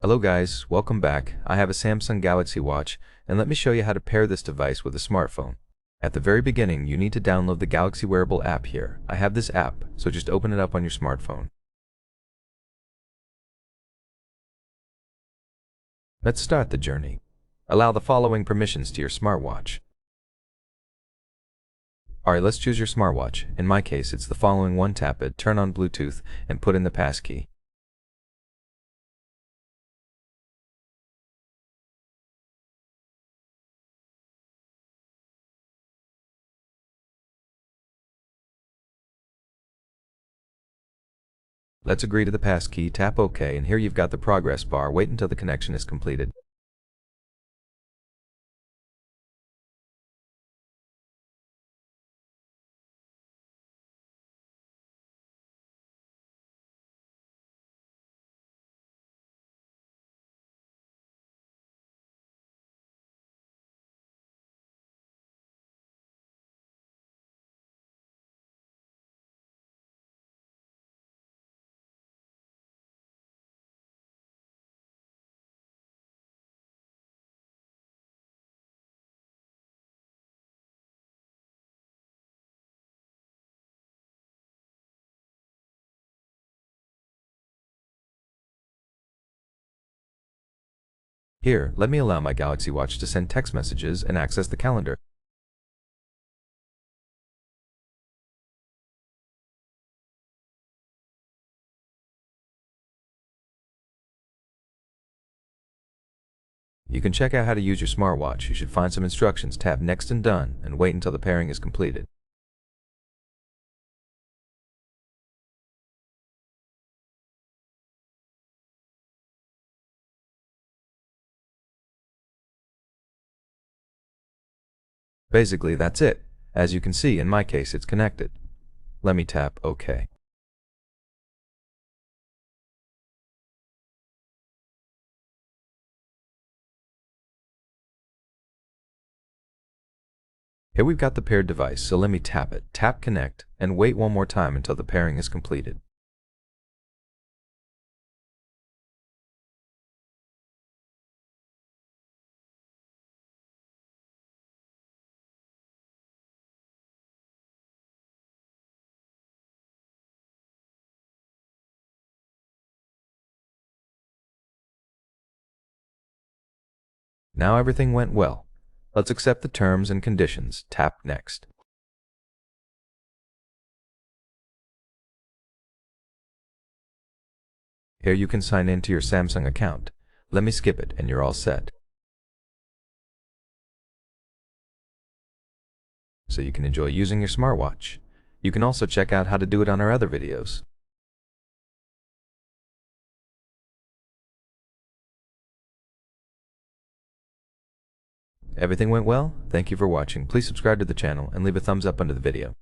Hello guys, welcome back. I have a Samsung Galaxy Watch, and let me show you how to pair this device with a smartphone. At the very beginning, you need to download the Galaxy Wearable app here. I have this app, so just open it up on your smartphone. Let's start the journey. Allow the following permissions to your smartwatch. Alright, let's choose your smartwatch. In my case, it's the following one. Tap it, turn on Bluetooth, and put in the passkey. Let's agree to the passkey, tap OK, and here you've got the progress bar. Wait until the connection is completed. Here, let me allow my Galaxy Watch to send text messages and access the calendar. You can check out how to use your smartwatch. You should find some instructions, tap Next and Done, and wait until the pairing is completed. Basically, that's it. As you can see, in my case, it's connected. Let me tap OK. Here we've got the paired device, so let me tap it, tap Connect, and wait one more time until the pairing is completed. Now everything went well. Let's accept the terms and conditions. Tap Next. Here you can sign in to your Samsung account. Let me skip it and you're all set. So you can enjoy using your smartwatch. You can also check out how to do it on our other videos. Everything went well? Thank you for watching. Please subscribe to the channel and leave a thumbs up under the video.